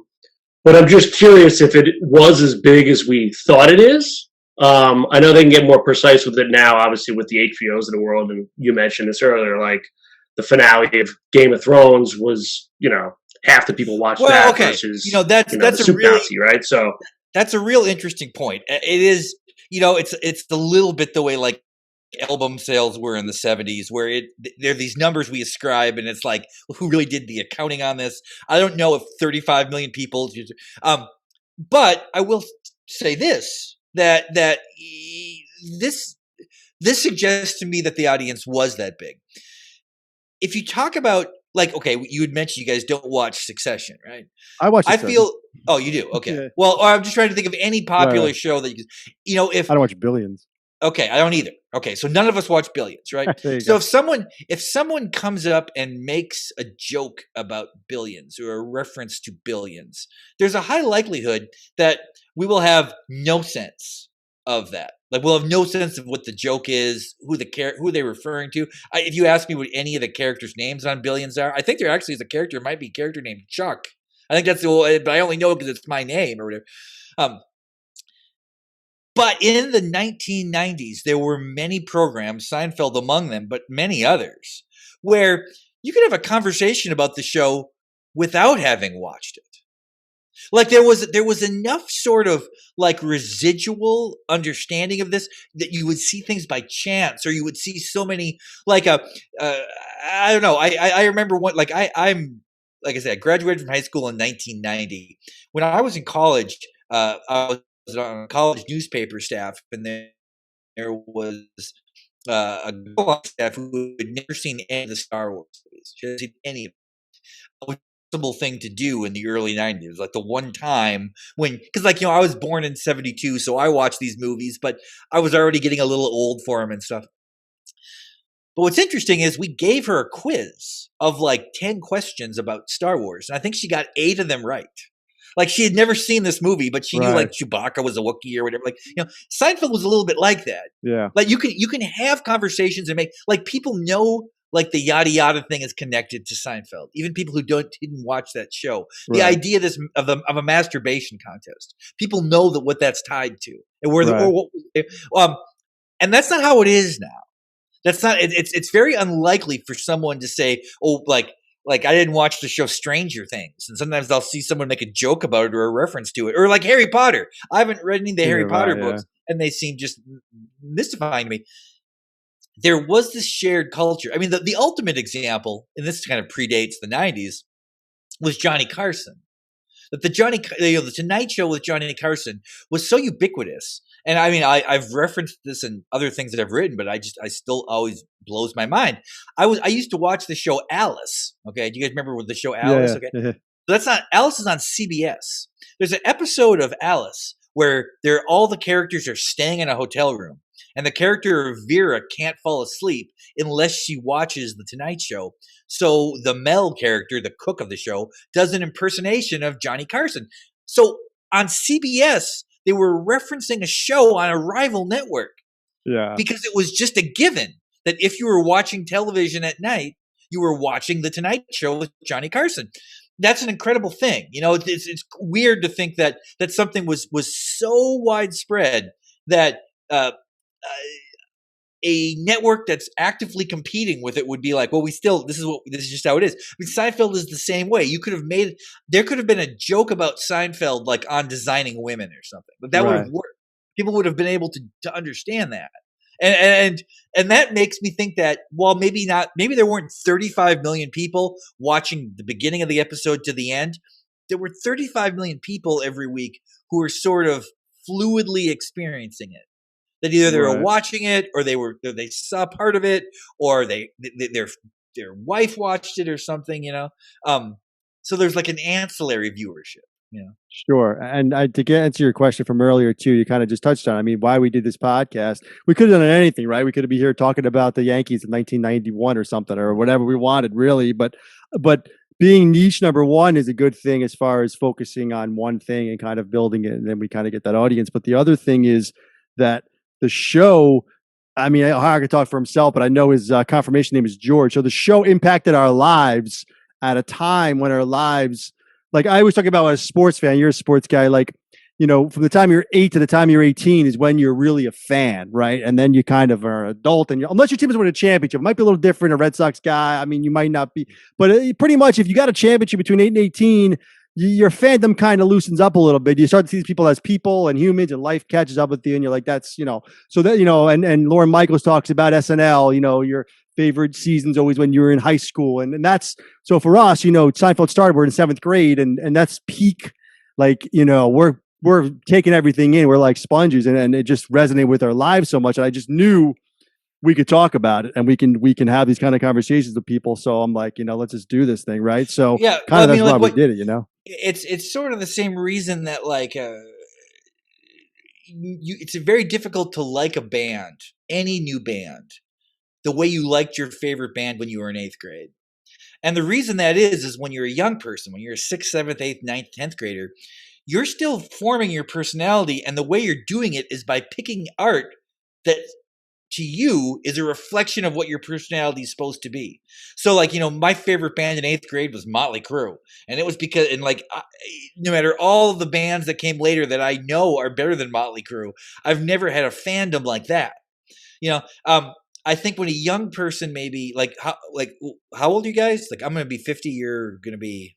I'm just curious if it was as big as we thought it is. I know they can get more precise with it now, obviously with the HBOs of the world, and you mentioned this earlier, like the finale of Game of Thrones was, half the people watched that okay. versus, that's the a soup really Nazi, right? So that's a real interesting point. It is, it's a little bit the way like album sales were in the 70s, where there are these numbers we ascribe, and it's like, well, who really did the accounting on this? I don't know if 35 million people. But I will say this: that this suggests to me that the audience was that big. If you talk about, like, okay, you had mentioned you guys don't watch Succession, right? I watch I Succession. feel. Oh, you do? Okay. Yeah. Well, I'm just trying to think of any popular Right. show that if I don't watch Billions. okay, I don't either. Okay, so none of us watch Billions, right? There you So go. if someone comes up and makes a joke about Billions or a reference to Billions, there's a high likelihood that we will have no sense of that. Like, we'll have no sense of what the joke is, who they're referring to. If you ask me what any of the characters' names on Billions are, I think there actually is a character. It might be a character named Chuck. I think that's but I only know because it's my name or whatever. But in the 1990s, there were many programs, Seinfeld among them, but many others, where you could have a conversation about the show without having watched it. Like, there was enough sort of like residual understanding of this that you would see things by chance, or you would see so many, like, I don't know. I remember one, like, I'm like I said, I graduated from high school in 1990. When I was in college, I was on college newspaper staff, and there was a girl on staff who had never seen any of the Star Wars movies. She hadn't seen any of them. A possible thing to do in the early 90s, like the one time when, because, like, I was born in 72, so I watched these movies, but I was already getting a little old for them and stuff. But what's interesting is we gave her a quiz of like 10 questions about Star Wars, and I think she got 8 of them right. Like, she had never seen this movie, but she knew like Chewbacca was a Wookiee or whatever. Like, Seinfeld was a little bit like that. Yeah. Like, you can have conversations and make, like, people know, like, the yada yada thing is connected to Seinfeld. Even people who didn't watch that show. The idea of a masturbation contest. People know that what that's tied to, and and that's not how it is now. That's not. It's very unlikely for someone to say, oh, like I didn't watch the show Stranger Things, and sometimes I'll see someone make a joke about it or a reference to it, or like Harry Potter. I haven't read any of the Harry Potter books, and they seem just mystifying to me. There was this shared culture. I mean, the ultimate example, and this kind of predates the 90s, was Johnny Carson. That the Tonight Show with Johnny Carson was so ubiquitous. And I mean, I've referenced this in other things that I've written, but I still always blows my mind. I used to watch the show Alice. Okay, do you guys remember the show Alice? Yeah. Okay, so that's not Alice is on CBS. There's an episode of Alice where all the characters are staying in a hotel room, and the character of Vera can't fall asleep unless she watches the Tonight Show. So the Mel character, the cook of the show, does an impersonation of Johnny Carson. So on CBS, they were referencing a show on a rival network. Yeah. Because it was just a given that if you were watching television at night, you were watching the Tonight Show with Johnny Carson. That's an incredible thing. It's weird to think that something was so widespread that a network that's actively competing with it would be like, well, this is just how it is. I mean, Seinfeld is the same way. There could have been a joke about Seinfeld, like on designing women or something, but that would have worked. People would have been able to understand that. And that makes me think that, well, maybe there weren't 35 million people watching the beginning of the episode to the end. There were 35 million people every week who were sort of fluidly experiencing it. That either they were watching it, or they saw part of it, or their wife watched it or something, So there's like an ancillary viewership, Sure. And to get into your question from earlier too, you kind of just touched on, I mean, why we did this podcast. We could have done anything, right? We could be here talking about the Yankees in 1991 or something, or whatever we wanted, really. But being niche number one is a good thing as far as focusing on one thing and kind of building it, and then we kind of get that audience. But the other thing is that the show, I mean, I could talk for himself, but I know his confirmation name is George. So the show impacted our lives at a time when our lives, like I was talking about as a sports fan, you're a sports guy, like, from the time you're 8 to the time you're 18 is when you're really a fan, right? And then you kind of are an adult, and unless your team is winning a championship, it might be a little different. A Red Sox guy, I mean, you might not be, but pretty much if you got a championship between 8 and 18, your fandom kind of loosens up a little bit. You start to see these people as people and humans, and life catches up with you, and you're like, that's, so that, and Lauren Michaels talks about SNL, your favorite seasons always when you were in high school. And that's, so for us, Seinfeld started, we're in 7th grade, and that's peak, like, we're taking everything in. We're like sponges, and it just resonated with our lives so much. And I just knew we could talk about it, and we can have these kind of conversations with people. So I'm like, let's just do this thing. Right. So yeah, kind of that's why we did it, It's sort of the same reason that like it's very difficult to like a band, any new band, the way you liked your favorite band when you were in 8th grade. And the reason that is when you're a young person, when you're a 6th, 7th, 8th, 9th, 10th grader, you're still forming your personality. And the way you're doing it is by picking art that to you is a reflection of what your personality is supposed to be. So like, my favorite band in 8th grade was Motley Crue. And it was because, no matter all the bands that came later that I know are better than Motley Crue, I've never had a fandom like that. I think when a young person, maybe how old are you guys? Like, I'm going to be 50. You're going to be.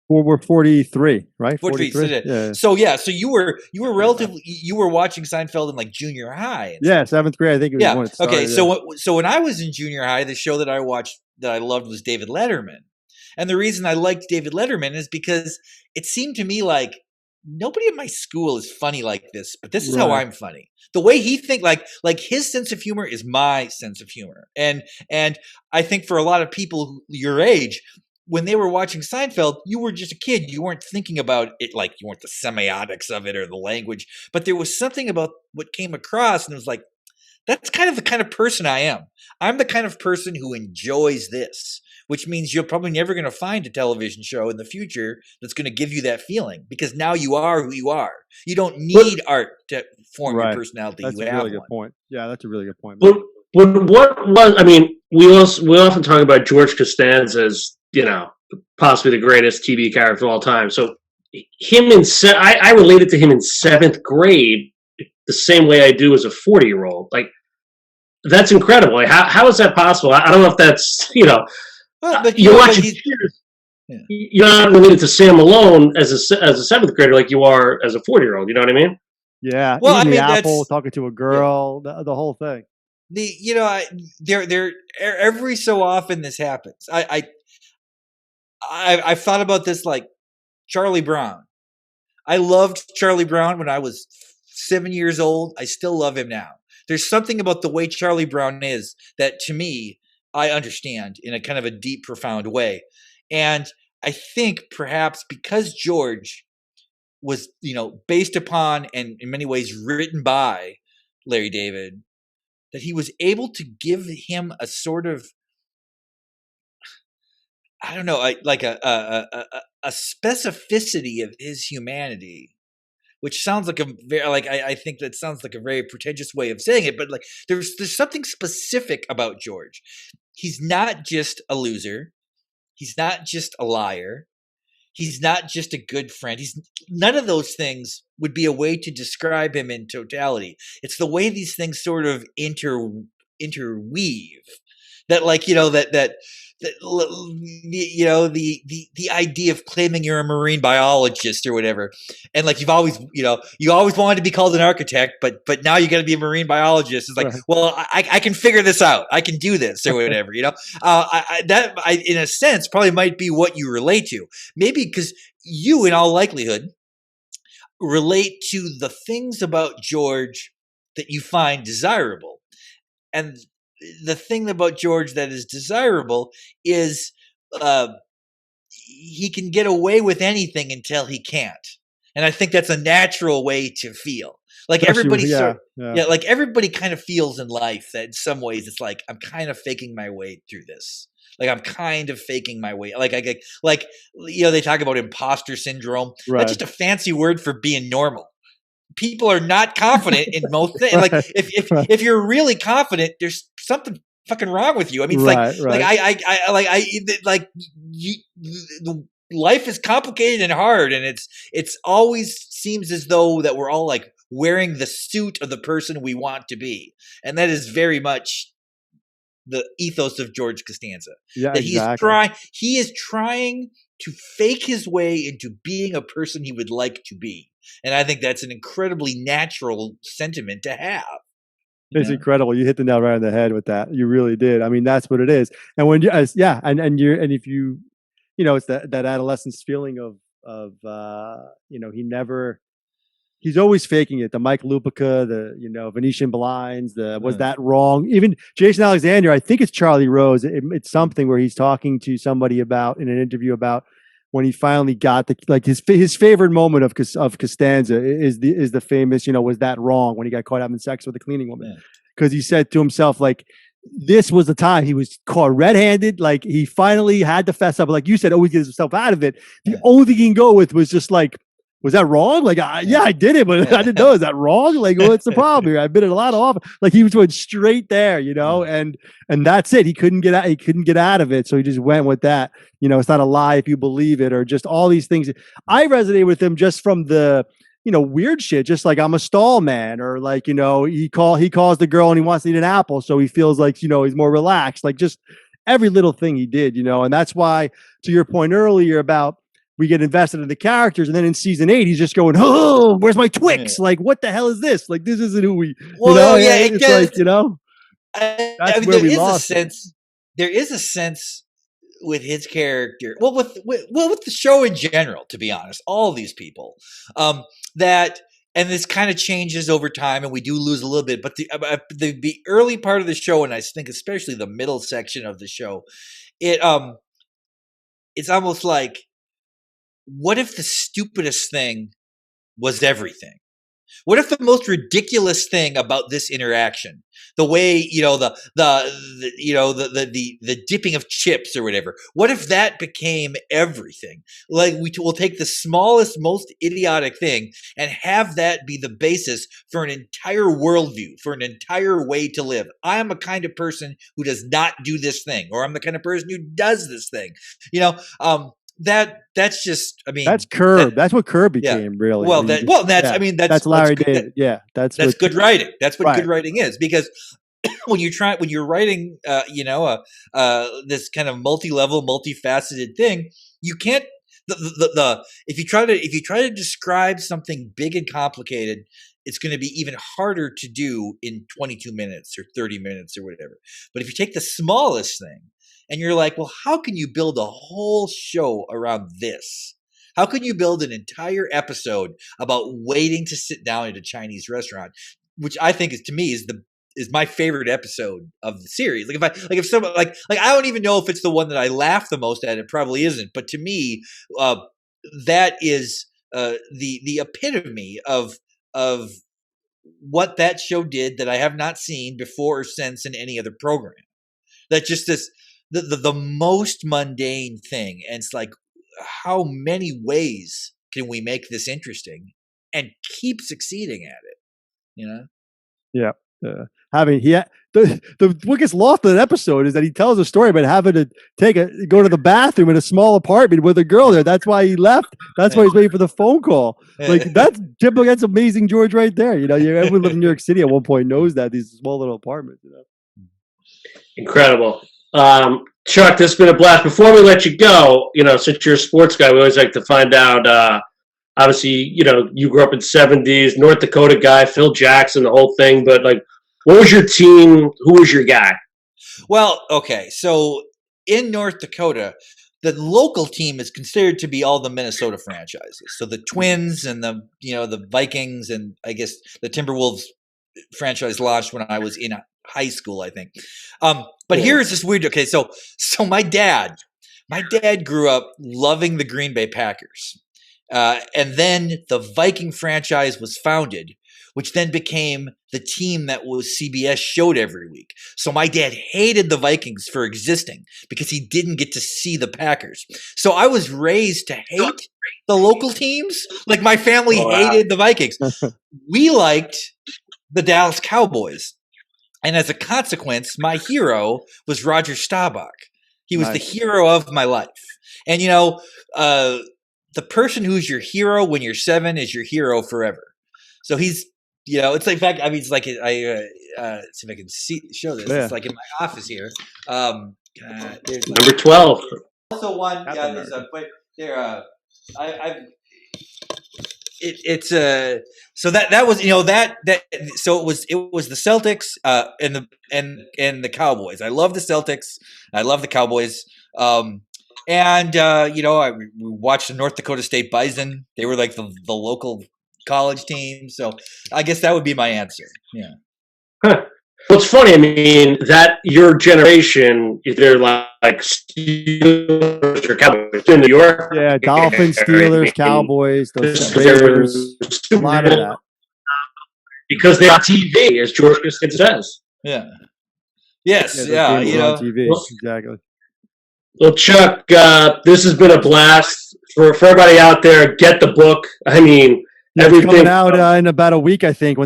We're 43, right? 43. Yeah. So you were relatively, you were watching Seinfeld in like junior high. Yeah, 7th grade. I think it was when it started. Okay. So when I was in junior high, the show that I watched that I loved was David Letterman. And the reason I liked David Letterman is because it seemed to me like nobody at my school is funny like this, but this is how I'm funny. The way he think, like his sense of humor is my sense of humor. And I think for a lot of people your age, when they were watching Seinfeld, you were just a kid. You weren't thinking about it, like you weren't the semiotics of it or the language, but there was something about what came across, and it was like, that's kind of the kind of person I am. I'm the kind of person who enjoys this, which means you're probably never going to find a television show in the future that's going to give you that feeling, because now you are who you are. You don't need art to form your personality. That's a really good point. Yeah, that's a really good point. But what was, I mean, we often talk about George Costanza as, possibly the greatest TV character of all time. So I related to him in 7th grade the same way I do as a 40-year-old. Like, that's incredible. Like, how is that possible? I don't know if that's, you're watching Cheers. Yeah. You're not related to Sam Malone as a 7th grader like you are as a 40-year-old. You know what I mean? Yeah. Well, I mean, apple, talking to a girl, the whole thing. There every so often this happens. I've thought about this, like Charlie Brown. I loved Charlie Brown when I was 7 years old. I still love him now. There's something about the way Charlie Brown is that, to me, I understand in a kind of a deep, profound way. And I think perhaps because George was, based upon and in many ways written by Larry David, that he was able to give him a sort of, I don't know, like a specificity of his humanity, which sounds like a very, I think that sounds like a very pretentious way of saying it, but like there's something specific about George. He's not just a loser. He's not just a liar. He's not just a good friend. None of those things would be a way to describe him in totality. It's the way these things sort of interweave that, like, the idea of claiming you're a marine biologist or whatever, and like you always wanted to be called an architect, but now you got to be a marine biologist. It's like, well, I can figure this out. I can do this or whatever. That in a sense probably might be what you relate to. Maybe because you, in all likelihood, relate to the things about George that you find desirable, and the thing about George that is desirable is he can get away with anything until he can't. And I think that's a natural way to feel. Like everybody like everybody kind of feels in life that in some ways it's like, I'm kind of faking my way through this. Like I'm kind of faking my way. Like they talk about imposter syndrome. Right. That's just a fancy word for being normal. People are not confident in most things. Like if you're really confident, there's something fucking wrong with you. I mean, it's life is complicated and hard, and it's always seems as though that we're all like wearing the suit of the person we want to be, and that is very much the ethos of George Costanza. Yeah, that exactly. he is trying to fake his way into being a person he would like to be, and I think that's an incredibly natural sentiment to have. It's incredible. You hit the nail right on the head with that. You really did. I mean, that's what it is. And when you, yeah, and you're, and if you, it's that adolescence feeling of, he's always faking it. The Mike Lupica, the Venetian blinds, was that wrong? Even Jason Alexander, I think it's Charlie Rose. It's something where he's talking to somebody about in an interview about when he finally got his favorite moment of Costanza is the famous, was that wrong, when he got caught having sex with a cleaning woman, because he said to himself, like, this was the time he was caught red-handed. Like, he finally had to fess up. Like you said, always gets himself out of it. The only thing he can go with was just like, was that wrong? Like, yeah, I did it, but I didn't know. Is that wrong? Like, what's the problem here? I've been in a lot of office. Like, he was going straight there, and that's it. He couldn't get out. He couldn't get out of it. So he just went with that. It's not a lie if you believe it, or just all these things. I resonate with him just from the, weird shit. Just like, I'm a stall man, or like, he calls the girl and he wants to eat an apple, so he feels like, he's more relaxed. Like, just every little thing he did, and that's why, to your point earlier about, we get invested in the characters, and then in season 8, he's just going, "Oh, where's my Twix? Like, what the hell is this? Like, this isn't who we." Well, it's does, like, that's where we lost it. There is a sense with his character, with the show in general, to be honest, all these people, that, and this kind of changes over time, and we do lose a little bit, but the early part of the show, and I think especially the middle section of the show, it's almost like, what if the stupidest thing was everything? What if the most ridiculous thing about this interaction, the way, the dipping of chips or whatever, what if that became everything? Like, we'll take the smallest, most idiotic thing and have that be the basis for an entire worldview, for an entire way to live. I am a kind of person who does not do this thing, or I'm the kind of person who does this thing. That's just, I mean, that's Curb. That's what Curb became, really. Well, that's Larry David. Yeah, that's good writing. That's what right. Good writing is, because when you're writing, this kind of multi-level, multifaceted thing, you can't. If you try to describe something big and complicated, it's going to be even harder to do in 22 minutes or 30 minutes or whatever. But if you take the smallest thing, and you're like, well, how can you build a whole show around this? How can you build an entire episode about waiting to sit down at a Chinese restaurant, which I think is my favorite episode of the series. If someone like I don't even know if it's the one that I laugh the most at. It probably isn't, but to me, that is the epitome of what that show did that I have not seen before or since in any other program. That just this. The most mundane thing, and it's like, how many ways can we make this interesting and keep succeeding at it? Yeah. What gets lost in that episode is that he tells a story about having to go to the bathroom in a small apartment with a girl there. That's why he left. That's why he's waiting for the phone call. Like, that's typical. That's amazing, George, right there. Everyone living in New York City at one point knows that, these small little apartments. Incredible. Chuck, this has been a blast. Before we let you go, since you're a sports guy, we always like to find out, obviously, you grew up in the 70s, North Dakota guy, Phil Jackson, the whole thing, but like, what was your team? Who was your guy? Well, okay. So in North Dakota, the local team is considered to be all the Minnesota franchises. So the Twins and the Vikings, and I guess the Timberwolves franchise launched when I was in high school, I think. But here's this weird. Okay, so my dad grew up loving the Green Bay Packers, and then the Viking franchise was founded, which then became the team that was CBS showed every week. So my dad hated the Vikings for existing because he didn't get to see the Packers. So I was raised to hate the local teams. Like, my family hated the Vikings. We liked the Dallas Cowboys. And as a consequence, my hero was Roger Staubach. He was the hero of my life. And the person who's your hero when you're 7 is your hero forever. So he's, it's like, in fact, I mean, it's like, see if I can show this. Yeah. It's like in my office here. There's Number 12. Also one, there's but there, so that was so it was the Celtics and the Cowboys. I love the Celtics. I love the Cowboys. I watched the North Dakota State Bison. They were like the local college team. So I guess that would be my answer. Yeah. Huh. Well, it's funny. I mean, that your generation, either like Steelers or Cowboys in New York. Yeah, Dolphins, Steelers, Cowboys, those Raiders, a lot of that. Because they're on TV, as George Costanza says. Yeah. Yes. On TV. Well, exactly. Well, Chuck, this has been a blast for everybody out there. Get the book. I mean, everything coming out in about a week, I think.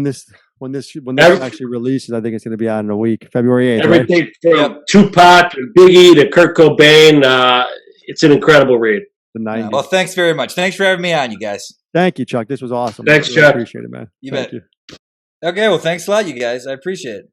When this actually releases, I think it's going to be out in a week, February 8th. Everything from Tupac to Biggie to Kurt Cobain. It's an incredible read. The 90s. Well, thanks very much. Thanks for having me on, you guys. Thank you, Chuck. This was awesome. Thanks, Chuck. I appreciate it, man. You bet. Okay, well, thanks a lot, you guys. I appreciate it.